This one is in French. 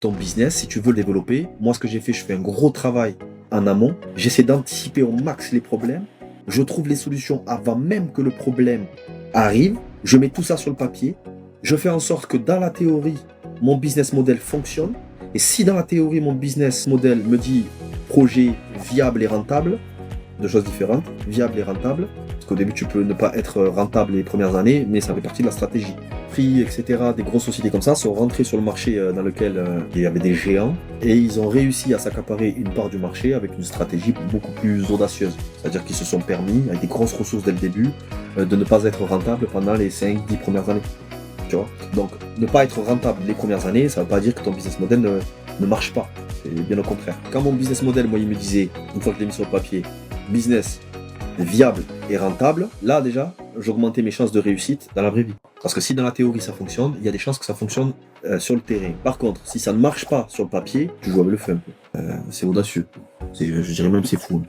ton business, si tu veux le développer, moi, ce que j'ai fait, je fais un gros travail en amont. J'essaie d'anticiper au max les problèmes. Je trouve les solutions avant même que le problème arrive. Je mets tout ça sur le papier. Je fais en sorte que dans la théorie, mon business model fonctionne. Et si dans la théorie, mon business model me dit projet viable et rentable, deux choses différentes, viable et rentable, parce qu'au début, tu peux ne pas être rentable les premières années, mais ça fait partie de la stratégie. Free, etc., des grosses sociétés comme ça sont rentrées sur le marché dans lequel il y avait des géants et ils ont réussi à s'accaparer une part du marché avec une stratégie beaucoup plus audacieuse. C'est-à-dire qu'ils se sont permis, avec des grosses ressources dès le début, de ne pas être rentable pendant les 5-10 premières années. Tu vois. Donc, ne pas être rentable les premières années, ça ne veut pas dire que ton business model ne marche pas. C'est bien au contraire. Quand mon business model, moi, il me disait, une fois que je l'ai mis sur le papier, business viable et rentable, là déjà, j'augmentais mes chances de réussite dans la vraie vie. Parce que si dans la théorie ça fonctionne, il y a des chances que ça fonctionne sur le terrain. Par contre, si ça ne marche pas sur le papier, tu joues avec le feu un peu. C'est audacieux. Je dirais même c'est fou.